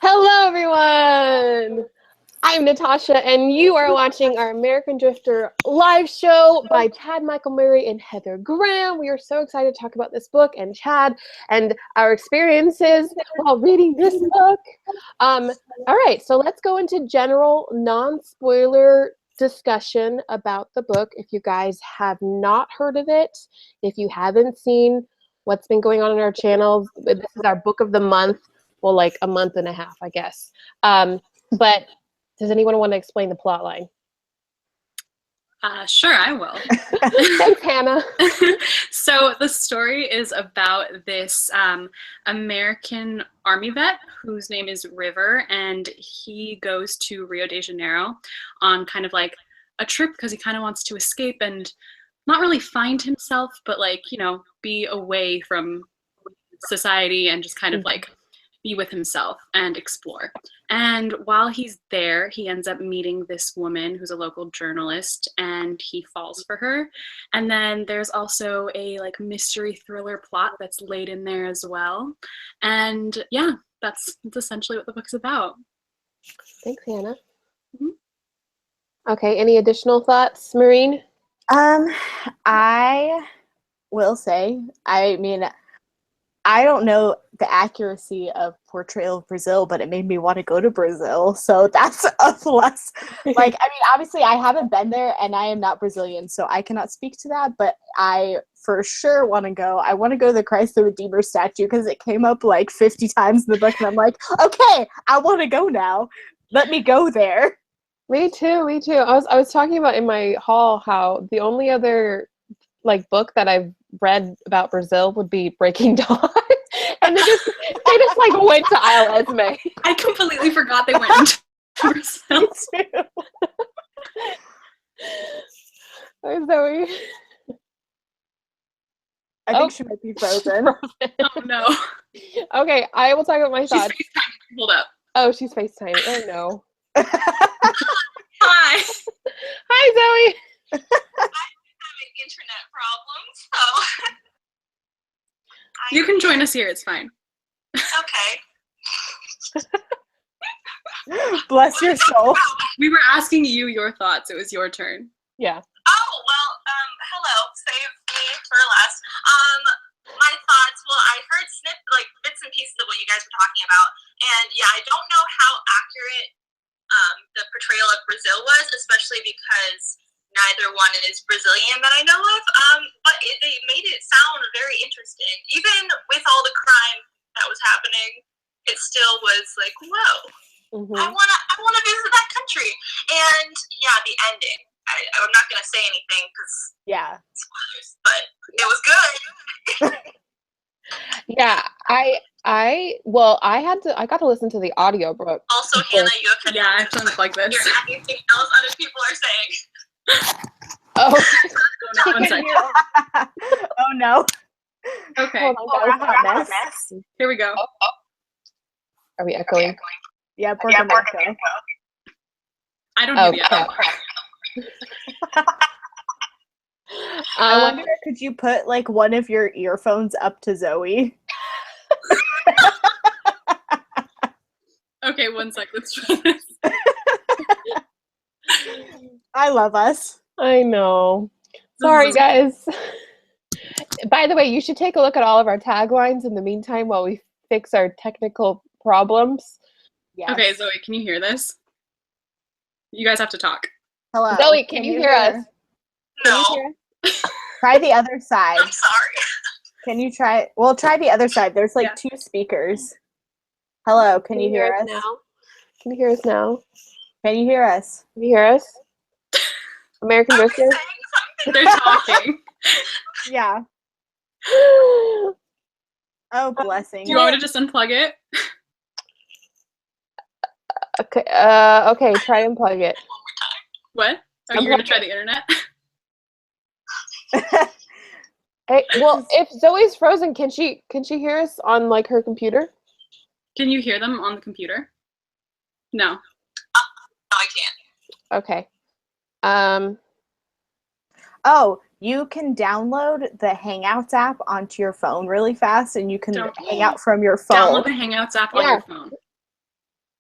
Hello, everyone! I'm Natasha, and you are watching our American Drifter live show by Chad Michael Murray and Heather Graham. We are so excited to talk about this book and Chad and our experiences while reading this book. All right, so let's go into general, non-spoiler discussion about the book. If you guys have not heard of it, if you haven't seen what's been going on in our channels, this is our book of the month. Well, like a month and a half, I guess. But does anyone want to explain the plot line? Sure, I will. Thanks, Hannah. So the story is about this American army vet whose name is River, and he goes to Rio de Janeiro on kind of like a trip because he kind of wants to escape and not really find himself, but like, you know, be away from society and just kind of like be with himself and explore. And while he's there, he ends up meeting this woman who's a local journalist, and he falls for her. And then there's also a like mystery thriller plot that's laid in there as well. And yeah, that's essentially what the book's about. Thanks, Hannah. Okay, any additional thoughts, Maureen? I will say, I mean, I don't know the accuracy of portrayal of Brazil, but it made me want to go to Brazil. So that's a plus. Like, I mean, obviously I haven't been there and I am not Brazilian, so I cannot speak to that, but I for sure want to go. I want to go to the Christ the Redeemer statue because it came up like 50 times in the book and I'm like, okay, I want to go now. Let me go there. Me too, me too. I was talking about in my hall how the only other like book that I've read about Brazil would be Breaking Dawn. And they just like went to Isle Esme. I completely forgot they went into Brazil. Hi, Zoe. I think she might be frozen. Oh no. Okay, I will talk about my thoughts. She's FaceTiming. Hold up. Oh, she's FaceTiming. Oh no. Hi. Hi, Zoe. I'm having internet problems, so You can join us here, it's fine. okay. Bless your soul. We were asking you your thoughts. It was your turn. Yeah. Oh well, hello. Save me for last. My thoughts. Well, I heard like bits and pieces of what you guys were talking about, and yeah, I don't know how accurate the portrayal of Brazil was, especially because neither one is Brazilian that I know of, but they made it sound very interesting. Even with all the crime that was happening, it still was like, whoa, I wanna visit that country. And yeah, the ending. I'm not gonna say anything because spoilers, but it was good. Yeah, I got to listen to the audiobook. Also, Hannah, you have to I have to look like this. hear anything else other people are saying. Oh, no, one second. Oh no. Okay. Hot mess. Here we go. Are we echoing? Yeah, I don't hear the echo. I wonder, could you put like one of your earphones up to Zoe? Okay, one sec. Let's try this. I love us. I know. Sorry, guys. By the way, you should take a look at all of our taglines in the meantime while we fix our technical problems. Yeah. Okay, Zoe, can you hear this? You guys have to talk. Hello. Zoe, can you hear us? No. Try the other side. I'm sorry. Can you try? Well, try the other side. There's like two speakers. Hello, can you hear us now? Can you hear us now? Can you hear us? Can you hear us? American Drifter? They're talking. Yeah. Oh, blessing. Do you want me to just unplug it? Okay, okay, try and plug it. What? Are you going to try the internet? Hey, well, if Zoe's frozen, can she hear us on like her computer? Can you hear them on the computer? No. No, I can't. Okay. Oh, you can download the Hangouts app onto your phone really fast, and you can hang out from your phone. Download the Hangouts app on your phone.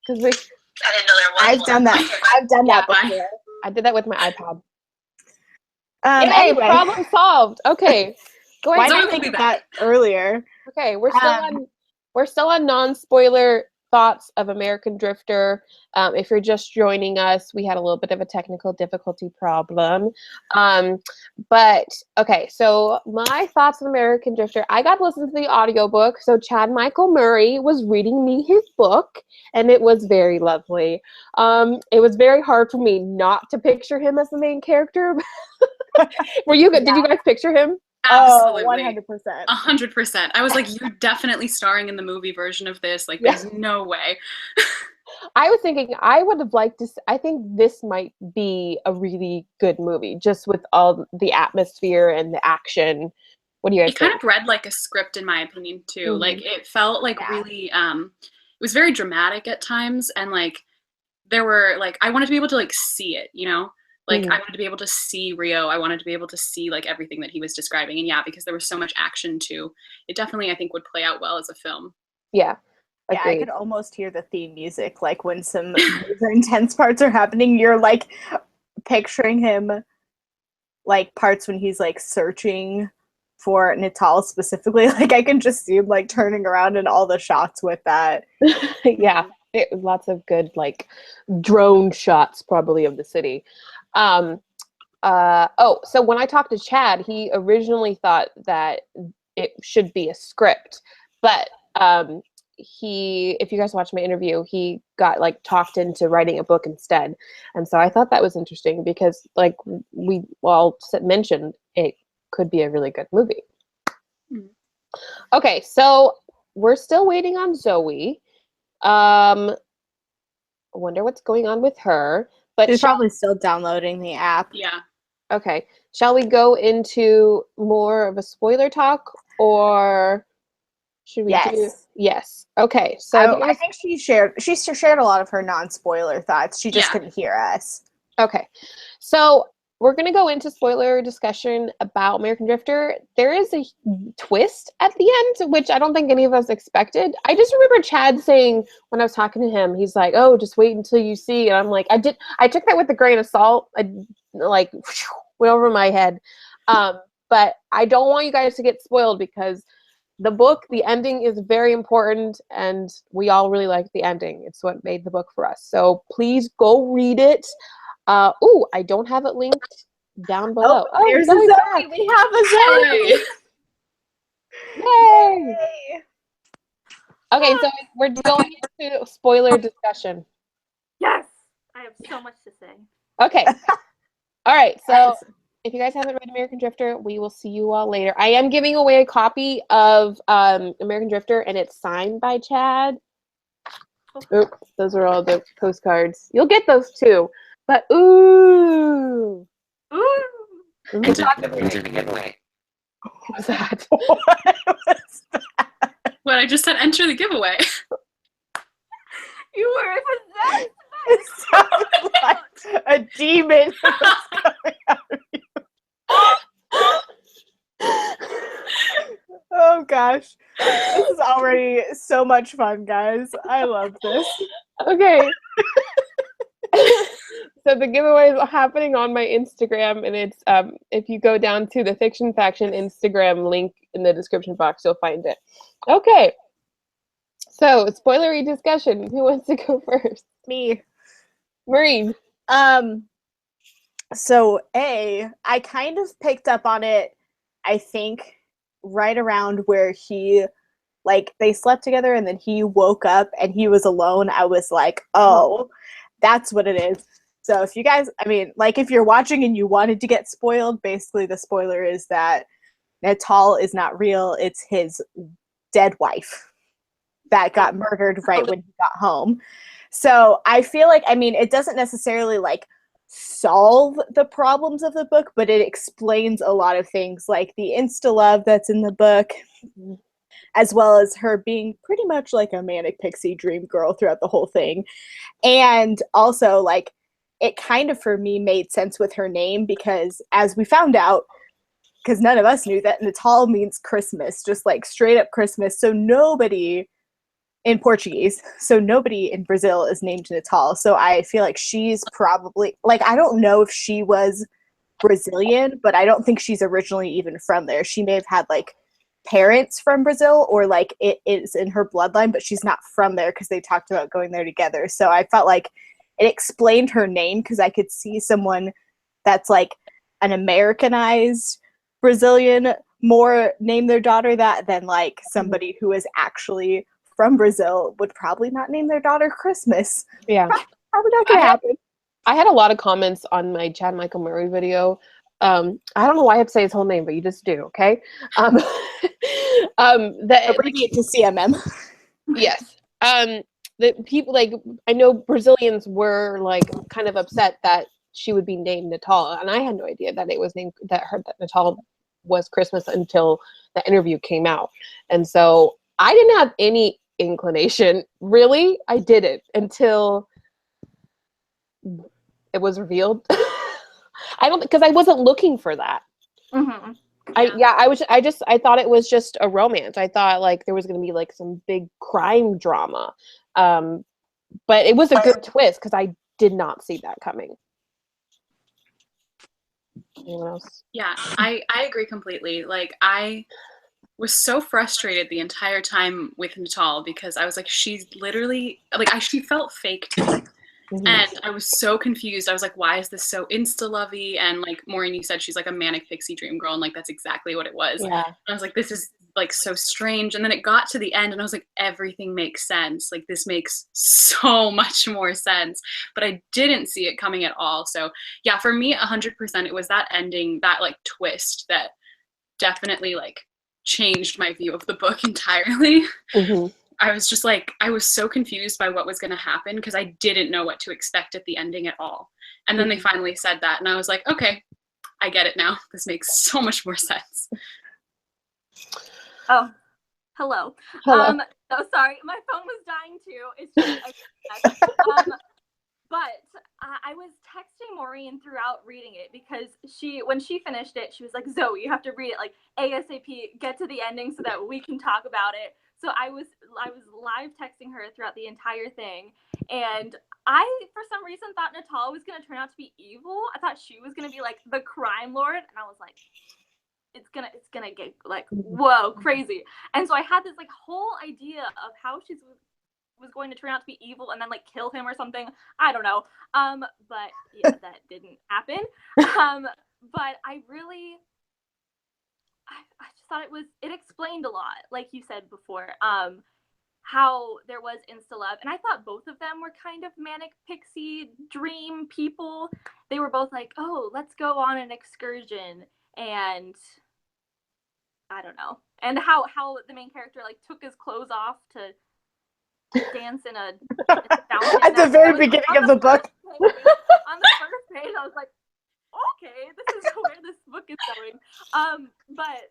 Because I didn't know there was I've one. done that. I've done that Yeah, before. I did that with my iPod. Yay, Anyway, problem solved. Okay, go why ahead. Zoe didn't I will think be of back. that earlier? Okay, we're still on non-spoiler thoughts of American Drifter. If you're just joining us, we had a little bit of a technical difficulty problem. But okay, so my thoughts on American Drifter. I got to listen to the audiobook. So Chad Michael Murray was reading me his book, and it was very lovely. It was very hard for me not to picture him as the main character. Were you good? Did you guys picture him? Absolutely. 100%. 100%. I was like, you're definitely starring in the movie version of this. Like, Yeah. there's no way. I was thinking I would have liked to. I think this might be a really good movie, just with all the atmosphere and the action. What do you guys It kind think? of read like a script, in my opinion, too. Mhm. Like, it felt like Yeah. really, it was very dramatic at times. And like, there were like, I wanted to be able to like see it, you know? Like, Mhm. I wanted to be able to see Rio. I wanted to be able to see like everything that he was describing. And yeah, because there was so much action too. It definitely, I think, would play out well as a film. Yeah, Yeah, I agreed. could almost hear the theme music. Like when some major intense parts are happening, you're like picturing him like parts when he's like searching for Natal specifically. Like I can just see him like turning around in all the shots with that. Yeah, it was lots of good like drone shots probably of the city. So when I talked to Chad, he originally thought that it should be a script, but if you guys watch my interview, he got like talked into writing a book instead. And so I thought that was interesting because like we all mentioned, it could be a really good movie. Mhm. Okay, so we're still waiting on Zoe. I wonder what's going on with her. But She's probably still downloading the app. Yeah. okay, shall we go into more of a spoiler talk, or should we do? Yes. Yes. Okay. So I think she shared a lot of her non-spoiler thoughts. She just Yeah. couldn't hear us. okay, so we're gonna go into spoiler discussion about American Drifter. There is a twist at the end, which I don't think any of us expected. I just remember Chad saying when I was talking to him, he's like, "Oh, just wait until you see." And I'm like, I took that with a grain of salt. I like went over my head. But I don't want you guys to get spoiled because the book, the ending is very important, and we all really like the ending. It's what made the book for us. So please go read it. I don't have it linked down below. There's Zoe's a Zoe. back. We have a Zoe. Yay! Yay. Okay, so we're going into spoiler discussion. Yes, I have so much to say. Okay. All right. So Yes. if you guys haven't read American Drifter, we will see you all later. I am giving away a copy of American Drifter, and it's signed by Chad. Oop, those are all the postcards. You'll get those too. But ooh. Ooh. Enter the giveaway. What was that? What was that? What I just said, enter the giveaway. You were possessed. It sounded like a demon was coming out of you. Oh gosh. This is already so much fun, guys. I love this. Okay. So the giveaway is happening on my Instagram, and it's if you go down to the Fiction Faction Instagram link in the description box, you'll find it. Okay. So spoilery discussion. Who wants to go first? Me. Maureen. So I kind of picked up on it, I think, right around where he, like, they slept together and then he woke up and he was alone. I was like, oh, that's what it is. So if you guys, I mean, like, if you're watching and you wanted to get spoiled, basically the spoiler is that Natal is not real. It's his dead wife that got murdered right when he got home. So I feel like, I mean, it doesn't necessarily, like, solve the problems of the book, but it explains a lot of things, like the insta-love that's in the book, as well as her being pretty much like a manic pixie dream girl throughout the whole thing. And also, like, it kind of, for me, made sense with her name because, as we found out, because none of us knew, that Natal means Christmas, just like straight up Christmas. So nobody in Portuguese. So nobody in Brazil is named Natal. So I feel like she's probably, like, I don't know if she was Brazilian, but I don't think she's originally even from there. She may have had like parents from Brazil, or like it is in her bloodline, but she's not from there because they talked about going there together. So I felt like it explained her name, because I could see someone that's like an Americanized Brazilian more name their daughter that than like somebody who is actually from Brazil would probably not name their daughter Christmas. Yeah. Probably not gonna happen. I had a lot of comments on my Chad Michael Murray video. I don't know why I have to say his whole name, but you just do, okay? That Abbreviate to CMM. yes. The people, like, I know Brazilians were like kind of upset that she would be named Natal, and I had no idea that it was named that Natal was Christmas until the interview came out, and so I didn't have any inclination. Really, I didn't until it was revealed. I don't, because I wasn't looking for that. Mm-hmm. I thought it was just a romance. I thought like there was going to be like some big crime drama. But it was a good twist because I did not see that coming. Anyone else? Yeah, I agree completely. Like, I was so frustrated the entire time with Natal because I was like, she's literally, like, she felt fake to me. Mhm. And I was so confused. I was like, why is this so insta-lovey? And like Maureen, you said she's like a manic pixie dream girl, and like that's exactly what it was. Yeah. And I was like, this is like so strange. And then it got to the end and I was like, everything makes sense. Like, this makes so much more sense. But I didn't see it coming at all. So yeah, for me, 100%, it was that ending, that like twist that definitely like changed my view of the book entirely. Mhm. I was just like, I was so confused by what was going to happen because I didn't know what to expect at the ending at all. And then they finally said that, and I was like, okay, I get it now. This makes so much more sense. Oh, hello. Hello. So sorry, my phone was dying too. It's just but I was texting Maureen throughout reading it because when she finished it, she was like, Zoe, you have to read it like ASAP, get to the ending so that we can talk about it. So I was live texting her throughout the entire thing, and I, for some reason, thought Natal was going to turn out to be evil. I thought she was going to be like the crime lord, and I was like, it's gonna get like, whoa, crazy. And so I had this like whole idea of how she was going to turn out to be evil and then like kill him or something. I don't know. But yeah, that didn't happen. But I just thought it explained a lot, like you said before, how there was insta love, and I thought both of them were kind of manic pixie dream people. They were both like, oh, let's go on an excursion, and I don't know, and how the main character like took his clothes off to dance in a fountain. At the very beginning of the book. On the first page, I was like, okay, this is where this book is going. But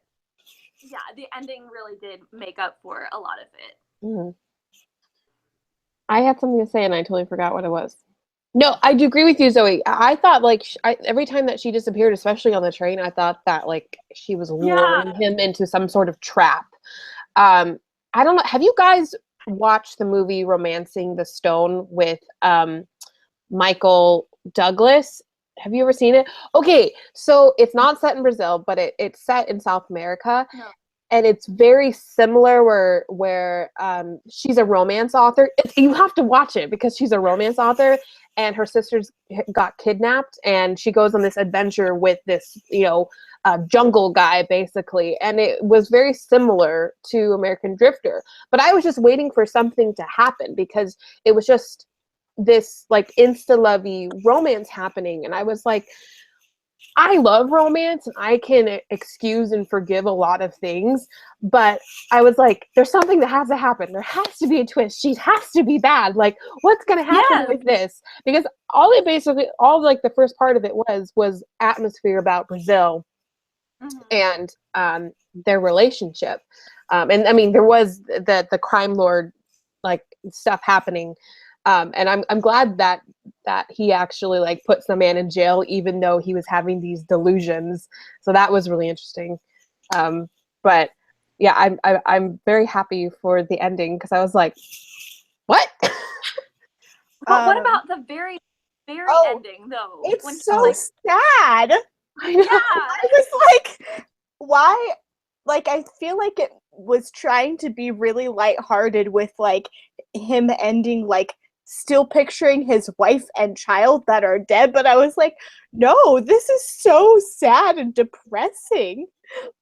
yeah, the ending really did make up for a lot of it. Mhm. I had something to say and I totally forgot what it was. No, I do agree with you, Zoe. I thought like every time that she disappeared, especially on the train, I thought that like she was luring him into some sort of trap. I don't know. Have you guys watched the movie Romancing the Stone with Michael Douglas? Have you ever seen it? Okay, so it's not set in Brazil, but it's set in South America. No. And it's very similar where she's a romance author. You have to watch it because she's a romance author and her sisters got kidnapped and she goes on this adventure with this, jungle guy basically. And it was very similar to American Drifter. But I was just waiting for something to happen because it was just this like insta-lovey romance happening. And I was like, I love romance and I can excuse and forgive a lot of things, but I was like, there's something that has to happen. There has to be a twist. She has to be bad. Like, what's going to happen with this? Because all like the first part of it was atmosphere about Brazil and their relationship. And I mean, there was the crime lord like stuff happening. And I'm glad that he actually like put some man in jail, even though he was having these delusions. So that was really interesting. But yeah, I'm very happy for the ending because I was like, what? But what about the very oh, ending though? It's When so like, sad. I know. yeah, I was like, why? Like, I feel like it was trying to be really lighthearted with like him ending, like still picturing his wife and child that are dead, but I was like, no, this is so sad and depressing.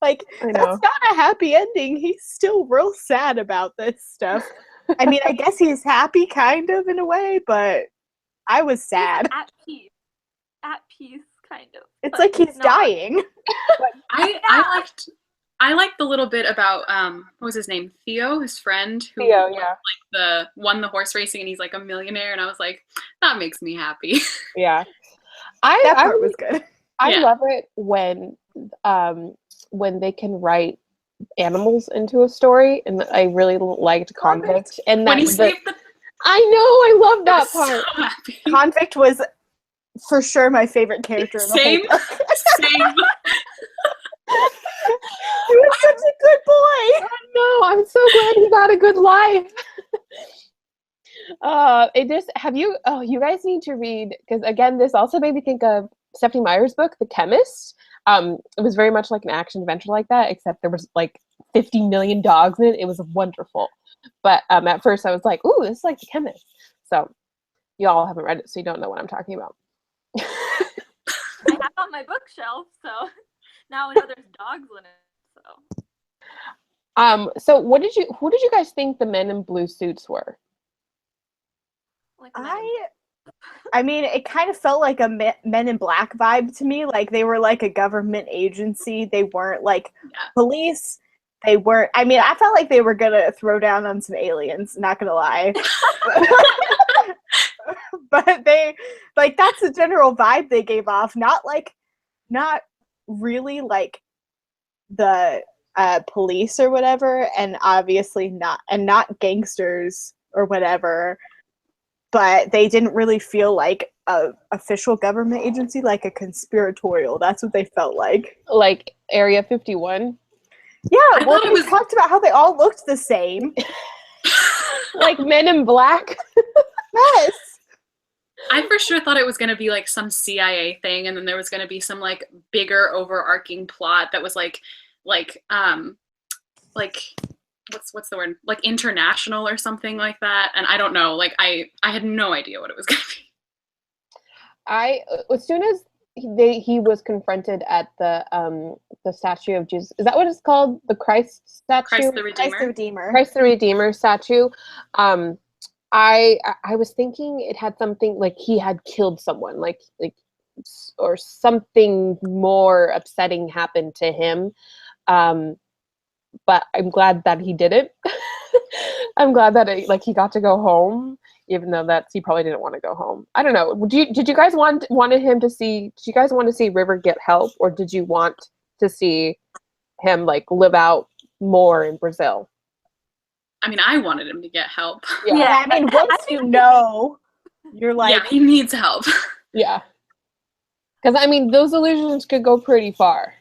Like, I that's know. not a happy ending. He's still real sad about this stuff. I mean, I guess he's happy kind of in a way, but I was he's sad. at peace, kind of. It's but like he's not. dying. I liked the little bit about what was his name? Theo, his friend who Theo, yeah. won the horse racing and he's like a millionaire, and I was like, that makes me happy. Yeah. That I part was good. I Yeah. love it when they can write animals into a story, and I really liked Convict. And When he that saved the I know, I love I that was part. so happy. Convict was for sure my favorite character in the Same. whole book. Same. He was such a good boy. No, I'm so glad he got a good life. It just you guys need to read, because again, this also made me think of Stephanie Meyer's book, The Chemist. It was very much like an action adventure like that, except there was like 50 million dogs in it. It was wonderful. But at first I was like, ooh, this is like The Chemist. So y'all haven't read it, so you don't know what I'm talking about. I have it on my bookshelf, so now I know there's dogs in it. So who did you guys think the men in blue suits were? Like I mean, it kind of felt like a Men in Black vibe to me. Like they were like a government agency. They weren't like police. They weren't. I mean, I felt like they were gonna throw down on some aliens. Not gonna lie, but they like that's the general vibe they gave off. Not really like the police or whatever, and obviously not gangsters or whatever. But they didn't really feel like a official government agency, like a conspiratorial. That's what they felt like. Like Area 51? Yeah, well, we talked about how they all looked the same. Like Men in Black? Yes. I for sure thought it was going to be like some CIA thing, and then there was going to be some like bigger overarching plot that was like what's the word, like international or something like that. And I don't know, like I had no idea what it was going to be. As soon as he was confronted at the statue of Jesus, is that what it's called, the Christ statue? Christ the Redeemer. Christ the Redeemer statue. I was thinking it had something like he had killed someone, like or something more upsetting happened to him. But I'm glad that he didn't. I'm glad that he got to go home, even though he probably didn't want to go home. I don't know. Did you guys wanted him to see? Did you guys want to see River get help, or did you want to see him like live out more in Brazil? I mean, I wanted him to get help. Yeah. I mean, once you know, you're like, yeah, he needs help. Yeah. Because I mean, those illusions could go pretty far.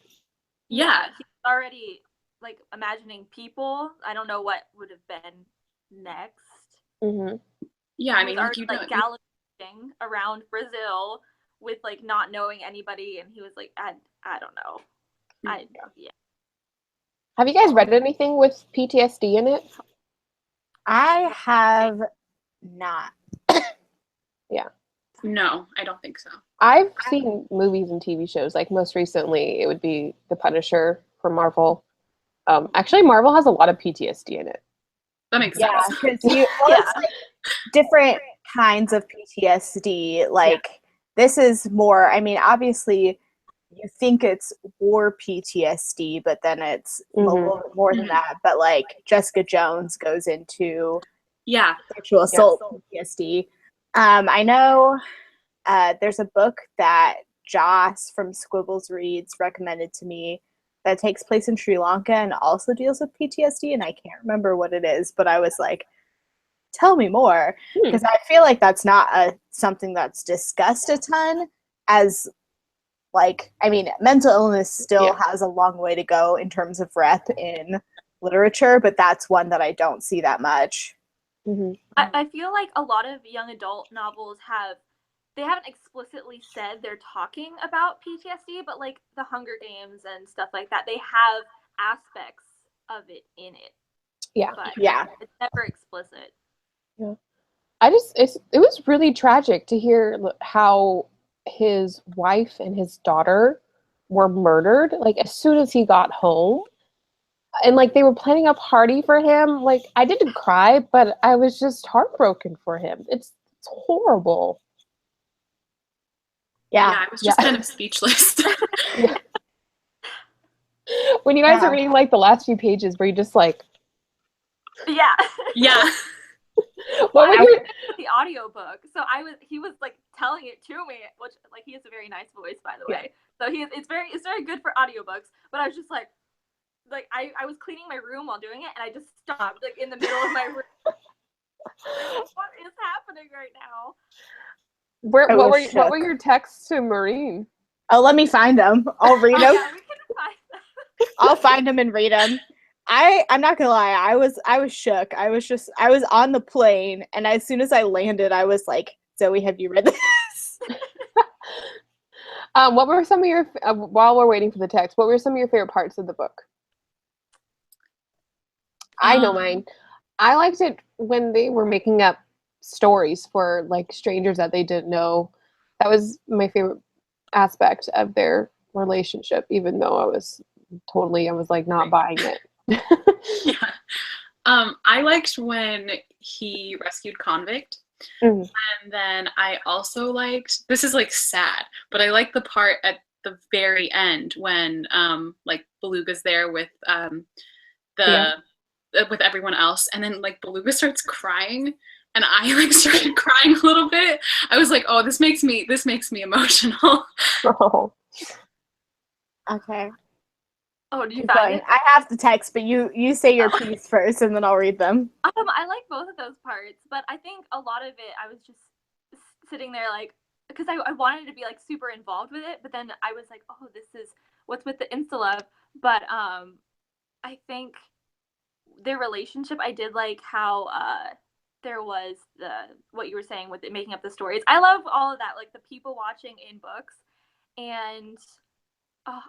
Yeah. He's already like imagining people. I don't know what would have been next. Mm-hmm. Yeah, I mean, already, like gallivanting around Brazil with like not knowing anybody, and he was like, I don't know. Yeah. Have you guys read anything with PTSD in it? I have not. Yeah. No, I don't think so. I've seen movies and TV shows. Like most recently, it would be The Punisher from Marvel. Actually, Marvel has a lot of PTSD in it. That makes Yeah, sense. because it's like different kinds of PTSD. Like this is more. I mean, obviously, you think it's war PTSD, but then it's a little bit more than that. But like Jessica Jones goes into sexual assault PTSD. I know there's a book that Joss from Squibbles Reads recommended to me that takes place in Sri Lanka and also deals with PTSD, and I can't remember what it is, but I was like, tell me more, because I feel like that's not something that's discussed a ton as like, I mean, mental illness still has a long way to go in terms of rep in literature, but that's one that I don't see that much. Mm-hmm. I feel like a lot of young adult novels haven't explicitly said they're talking about PTSD, but like the Hunger Games and stuff like that, they have aspects of it in it. Yeah. But Yeah. it's never explicit. Yeah. It was really tragic to hear how his wife and his daughter were murdered, like, as soon as he got home. And, like, they were planning a party for him. Like, I didn't cry, but I was just heartbroken for him. It's horrible. Yeah, Yeah. I was just kind of speechless. Yeah. When you guys Yeah. are reading, like, the last few pages where you just, like... Yeah. Yeah. What was your... The audiobook. So he was like telling it to me, which, like, he has a very nice voice, by the way. So it's very good for audiobooks. But I was just like I was cleaning my room while doing it, and I just stopped, like, in the middle of my room. What is happening right now? What were your texts to Maureen? Oh, let me find them. I'll read them. Yeah, we can find them. I'll find them and read them. I'm not gonna lie. I was shook. I was on the plane, and as soon as I landed, I was like, Zoe, have you read this? What were some of your while we're waiting for the text? What were some of your favorite parts of the book? I know mine. I liked it when they were making up stories for, like, strangers that they didn't know. That was my favorite aspect of their relationship, even though I was like not buying it. Yeah. I liked when he rescued Convict. Mhm. And then I also liked, this is, like, sad, but I like the part at the very end when like, Beluga's there with with everyone else, and then, like, Beluga starts crying, and I, like, started crying a little bit. I was like, oh, this makes me emotional. Oh. Okay. Oh, do you Keep find going. it? I have the text, but you say your piece first, and then I'll read them. I like both of those parts, but I think a lot of it, I was just sitting there, like, because I wanted to be, like, super involved with it, but then I was like, oh, this is what's with the insta-love. But I think their relationship, I did like how there was what you were saying with it making up the stories. I love all of that, like the people watching in books. And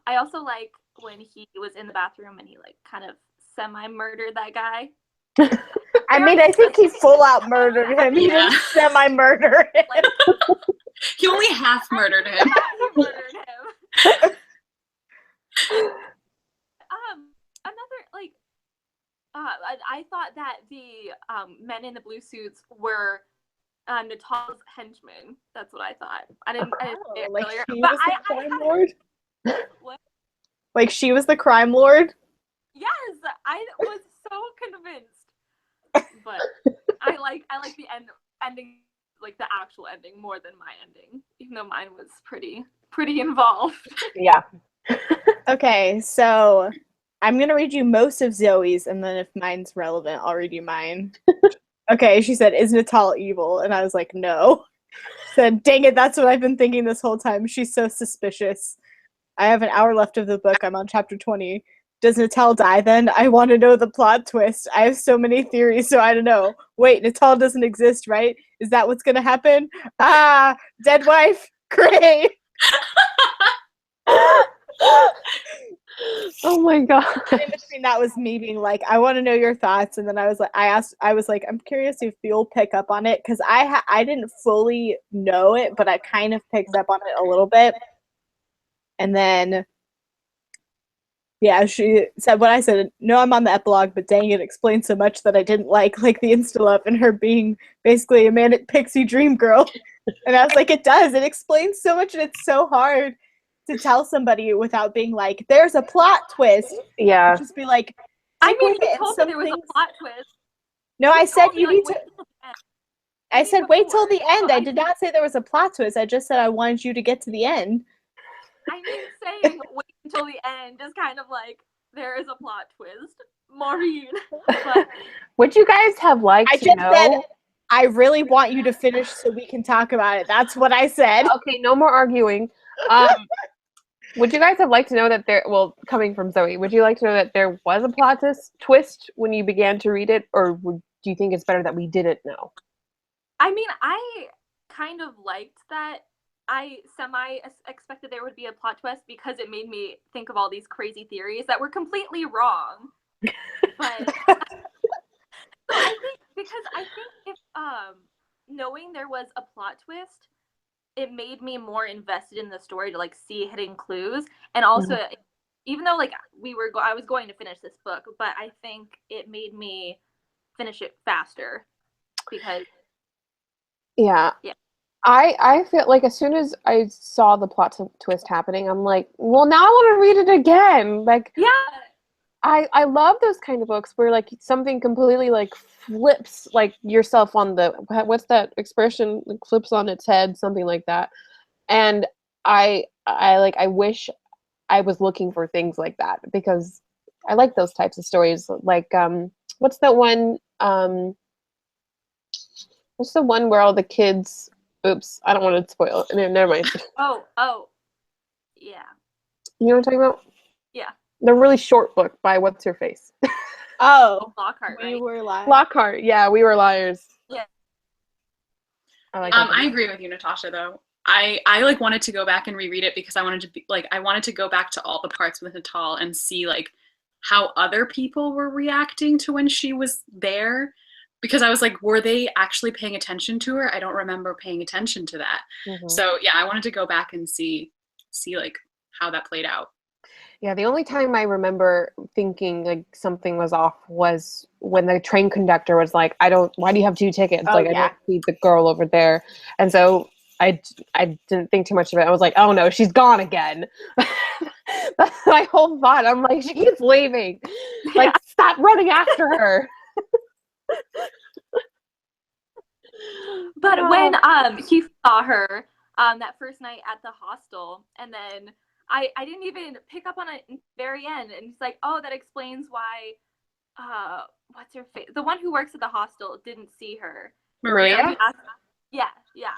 I also like when he was in the bathroom and he, like, kind of semi-murdered that guy. I mean, I think he full out murdered him. He didn't semi-murder him. Like, He only half murdered him. he murdered him. Another, like, I thought that the men in the blue suits were Natal's henchmen. That's what I thought. I didn't say it like earlier. she But was the crime lord? What? Like she was the crime lord? Yes, I was so convinced. But I like the ending, like the actual ending, more than my ending, even though mine was pretty involved. Yeah. Okay, so I'm gonna read you most of Zoe's, and then if mine's relevant, I'll read you mine. Okay, she said, "Is Natal evil?" And I was like, "No." She said, "Dang it, that's what I've been thinking this whole time. She's so suspicious. I have an hour left of the book. I'm on chapter 20. Does Natal die then? I want to know the plot twist. I have so many theories, so I don't know. Wait, Natal doesn't exist, right? Is that what's gonna happen? Ah, dead wife. Great." Oh my god. And in between that was me being like, I want to know your thoughts, and then I was like, I'm curious if you'll pick up on it, because I didn't fully know it, but I kind of picked up on it a little bit. And then, yeah, she said what I said. No, I'm on the epilogue, but dang, it explains so much that I didn't like the insta-love and her being basically a manic pixie dream girl. And I was like, it does. It explains so much, and it's so hard to tell somebody without being like, there's a plot twist. Yeah. Just be like, I stick mean, with you it, and told some me there was things- a plot twist. No, I said you need to. Wait till the end. I said wait till the before. end. I did not say there was a plot twist. I just said I wanted you to get to the end. I mean, saying wait until the end is kind of like there is a plot twist, Maureen. But Would you guys have liked I to just know? said I really want you to finish so we can talk about it. That's what I said. Okay, no more arguing. Would you guys have liked to know that there? Well, coming from Zoe, would you like to know that there was a plot twist when you began to read it, or do you think it's better that we didn't know? I mean, I kind of liked that. I expected there would be a plot twist because it made me think of all these crazy theories that were completely wrong. But so I think if knowing there was a plot twist, it made me more invested in the story to like see hidden clues, and also even though like I was going to finish this book, but I think it made me finish it faster because Yeah. I feel like as soon as I saw the plot twist happening, I'm like, well, now I want to read it again. Like, yeah. I love those kind of books where like something completely like flips like yourself on the what's that expression? Like, flips on its head, something like that. And I wish I was looking for things like that because I like those types of stories. Like what's that one? What's the one where all the kids? Oops, I don't want to spoil it. Never mind. Oh, yeah. You know what I'm talking about? Yeah. The really short book by what's her face? Oh, Lockhart, we right? were live. Lockhart. Yeah, We Were Liars. Yeah. I like that. I agree with you, Natasha. Though I like wanted to go back and reread it because I wanted to go back to all the parts with Natal and see like how other people were reacting to when she was there. Because I was like, were they actually paying attention to her? I don't remember paying attention to that. Mhm. So yeah, I wanted to go back and see like how that played out. Yeah, the only time I remember thinking like something was off was when the train conductor was like, why do you have 2 tickets? Oh, like, I yeah. don't see the girl over there. And so I didn't think too much of it. I was like, oh no, she's gone again. That's my whole thought. I'm like, she keeps leaving. Like, stop running after her. But when he saw her that first night at the hostel, and then I didn't even pick up on it in the very end, and it's like, oh, that explains why what's her face? The one who works at the hostel didn't see her. Maria? So he asked, yeah.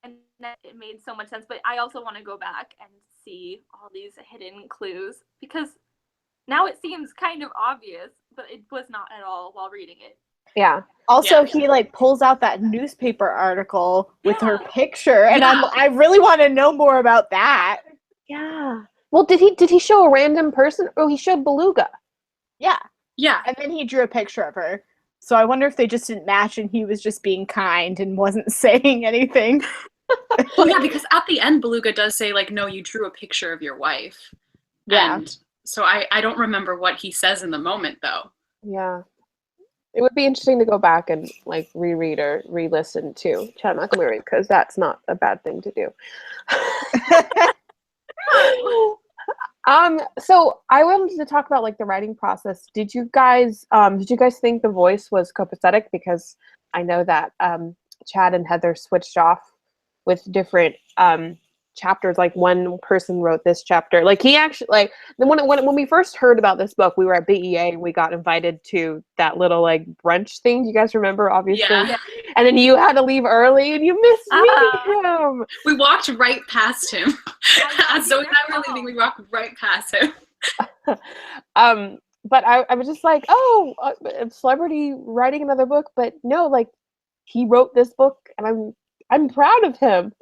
And that it made so much sense. But I also want to go back and see all these hidden clues because now it seems kind of obvious, but it was not at all while reading it. Yeah. Also, Yeah. he like pulls out that newspaper article with her Yeah. picture, and I really want to know more about that. Yeah. Well, did he show a random person? Oh, he showed Beluga. Yeah, Yeah. and then he drew a picture of her. So I wonder if they just didn't match, and he was just being kind and wasn't saying anything. Well, yeah, because at the end, Beluga does say like, no, you drew a picture of your wife. Yeah. And so I don't remember what he says in the moment though. Yeah. It would be interesting to go back and like reread or re-listen to Chad Montgomery because that's not a bad thing to do. So I wanted to talk about like the writing process. Did you guys think the voice was copacetic? Because I know that Chad and Heather switched off with different chapters. Like one person wrote this chapter. Like he actually like when we first heard about this book, we were at BEA and we got invited to that little like brunch thing. Do you guys remember? Obviously. Yeah. And then you had to leave early and you missed meeting him. We walked right past him. As Zoe and I were leaving, we walked right past him. But I was just like, oh, a celebrity writing another book, but no, like he wrote this book, and I'm proud of him.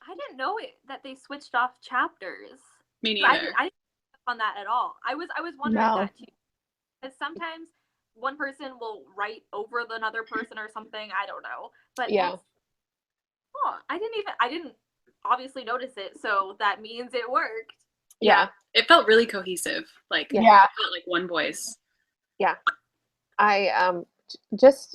I didn't know that they switched off chapters. Me I neither. didn't pick up on that at all. I was wondering No. that too. Because sometimes one person will write over another person or something. I don't know. But Yeah. I didn't obviously notice it, so that means it worked. Yeah. It felt really cohesive. Like Yeah. it felt like one voice.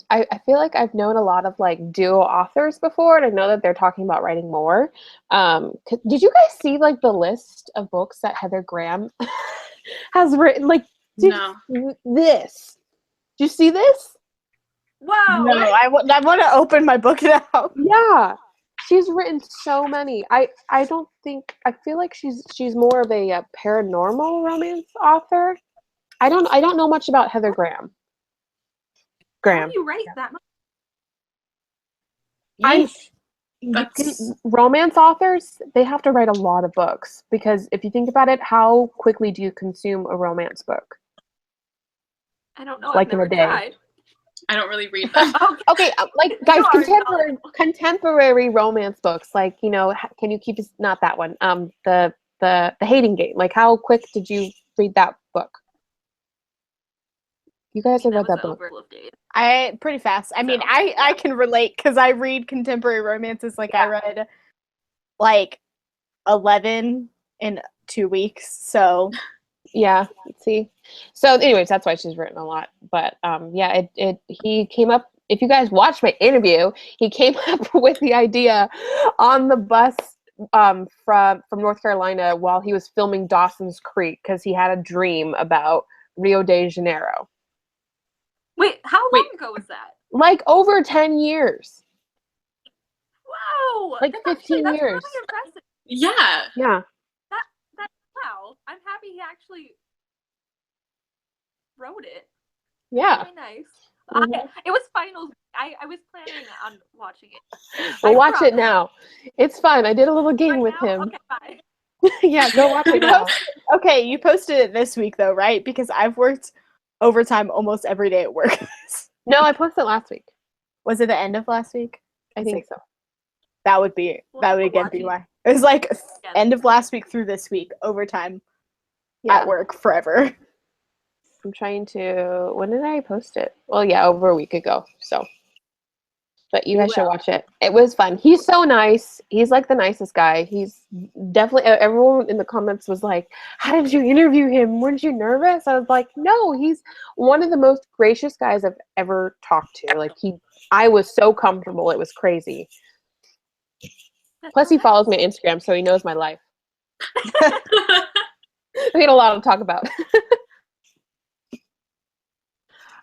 I feel like I've known a lot of like duo authors before, and I know that they're talking about writing more. Did you guys see like the list of books that Heather Graham has written? Like, No. this. Did you see this? Wow. No, I want to open my book now. Yeah, she's written so many. I feel like she's more of a paranormal romance author. I don't know much about Heather Graham. How do you write that much? I Romance authors, they have to write a lot of books because if you think about it, how quickly do you consume a romance book? I don't know. Like I've in never a day. tried. I don't really read them. Okay, like guys, Sorry. contemporary romance books, like can you keep not that one? The Hating Game. Like, how quick did you read that book? You guys have read that book. Over of days. I pretty fast. I mean, I can relate because I read contemporary romances. Like I read like 11 in 2 weeks. So yeah, see. So, anyways, that's why she's written a lot. But yeah, he came up. If you guys watched my interview, he came up with the idea on the bus from North Carolina while he was filming Dawson's Creek because he had a dream about Rio de Janeiro. Wait, how long ago was that? Like over 10 years. Wow. Like that's 15 that's years. really impressive. Yeah. Yeah. That wow. I'm happy he actually wrote it. Yeah. Very nice. Mhm. It was finals. I was planning on watching it. Well, watch it now. It's fun. I did a little game Right with now? him. Okay, bye. Yeah, go watch it now. Okay, you posted it this week though, right? Because I've worked overtime almost every day at work. No, I posted last week. Was it the end of last week? I think so. That would be again be why. It was like end of last week through this week, overtime at work forever. I'm trying to. When did I post it? Well, yeah, over a week ago. So, but you guys should watch it. It was fun. He's so nice. He's like the nicest guy. He's definitely. Everyone in the comments was like, "How did you interview him? Weren't you nervous?" I was like, "No, he's one of the most gracious guys I've ever talked to. Like I was so comfortable. It was crazy." Plus, he follows me on Instagram, so he knows my life. We had a lot to talk about.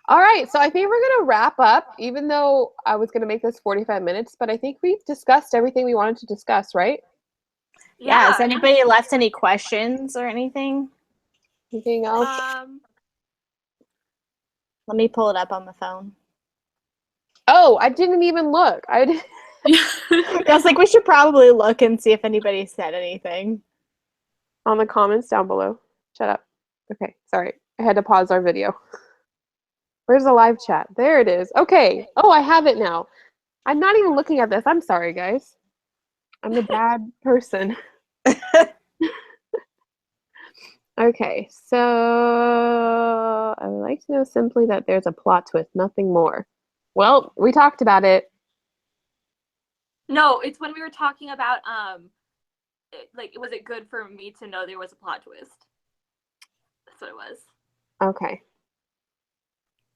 All right, so I think we're going to wrap up, even though I was going to make this 45 minutes, but I think we've discussed everything we wanted to discuss, right? Yeah, has anybody left any questions or anything? Anything else? Let me pull it up on the phone. Oh, I didn't even look. I was like, we should probably look and see if anybody said anything. On the comments down below. Shut up. Okay, sorry. I had to pause our video. Where's the live chat? There it is. Okay. Oh, I have it now. I'm not even looking at this. I'm sorry, guys. I'm a bad person. Okay, so I would like to know simply that there's a plot twist, nothing more. Well, we talked about it. No, it's when we were talking about was it good for me to know there was a plot twist? That's what it was. Okay.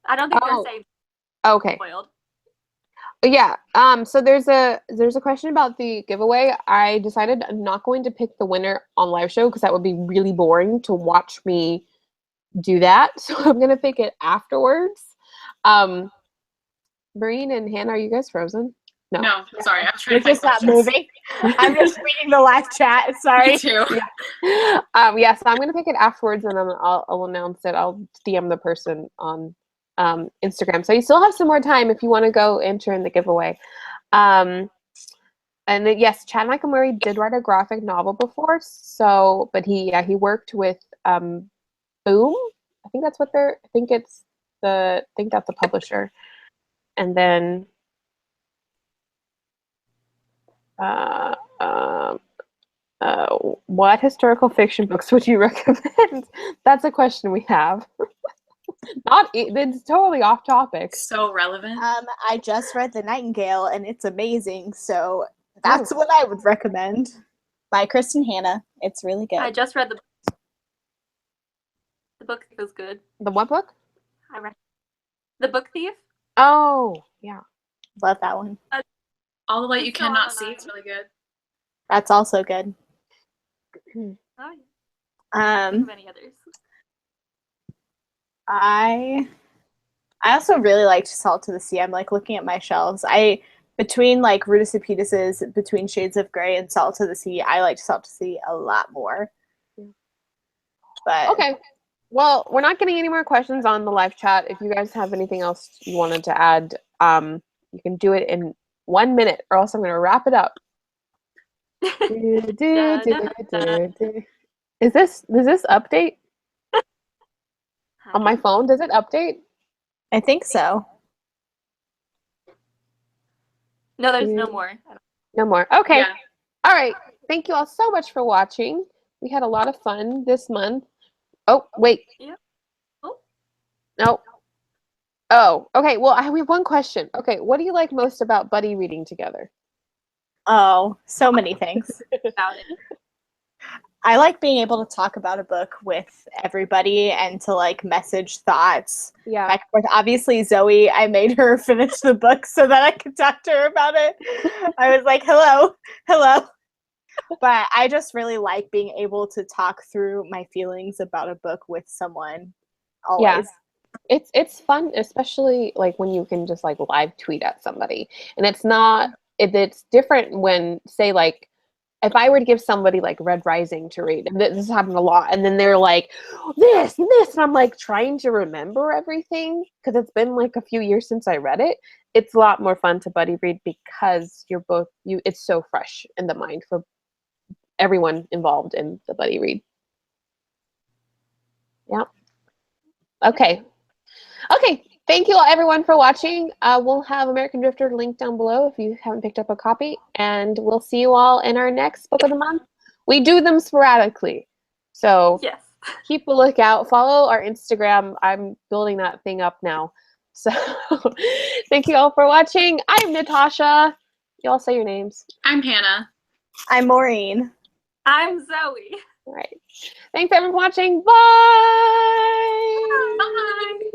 I don't think they're saying okay. Spoiled. Yeah. So there's a question about the giveaway. I decided I'm not going to pick the winner on live show because that would be really boring to watch me do that. So I'm gonna pick it afterwards. Marine and Hannah, are you guys frozen? No, sorry. I was trying to just not moving. I'm just reading the live chat. Sorry. Me too. Yeah. So I'm gonna pick it afterwards, and then I'll announce it. I'll DM the person on Instagram. So you still have some more time if you want to go enter in the giveaway. And then, yes, Chad Michael Murray did write a graphic novel before. So, but he worked with Boom. I think that's what I think that's the publisher. And then what historical fiction books would you recommend? That's a question we have. It's totally off topic. So relevant. I just read The Nightingale and it's amazing, so that's what I would recommend. By Kristen Hanna. It's really good. I just read the book was good. The what book? I read The Book Thief. Oh, yeah. Love that one. All the Light You Cannot See. It's really good. That's also good. Oh, yeah. Many others. I also really liked Salt to the Sea. I'm like looking at my shelves. Between like Rudis Epidus's Between Shades of Grey and Salt to the Sea, I liked Salt to the Sea a lot more. But okay. Well, we're not getting any more questions on the live chat. If you guys have anything else you wanted to add, you can do it in 1 minute, or else I'm going to wrap it up. Does this update on my phone? Does it update? I think so. No, there's no more. No more. Okay. Yeah. All right. Thank you all so much for watching. We had a lot of fun this month. Oh, wait. Yeah. Oh. No. Oh, okay. Well, I have one question. Okay, what do you like most about buddy reading together? Oh, so many things. About it. I like being able to talk about a book with everybody and to like message thoughts Yeah. back and forth. Obviously, Zoe, I made her finish the book so that I could talk to her about it. I was like, hello. But I just really like being able to talk through my feelings about a book with someone always. Yeah. It's fun, especially like when you can just like live tweet at somebody. And it's different when, say, like, if I were to give somebody like Red Rising to read, and this happened a lot, and then they're like, this, and I'm like trying to remember everything because it's been like a few years since I read it. It's a lot more fun to buddy read because it's so fresh in the mind for everyone involved in the buddy read. Yeah. Okay. Thank you all, everyone, for watching. We'll have American Drifter linked down below if you haven't picked up a copy, and we'll see you all in our next book of the month. We do them sporadically, so Yes. keep a lookout. Follow our Instagram. I'm building that thing up now. So thank you all for watching. I'm Natasha. You all say your names. I'm Hannah. I'm Maureen. I'm Zoe. All right. Thanks, everyone, for watching. Bye. Bye.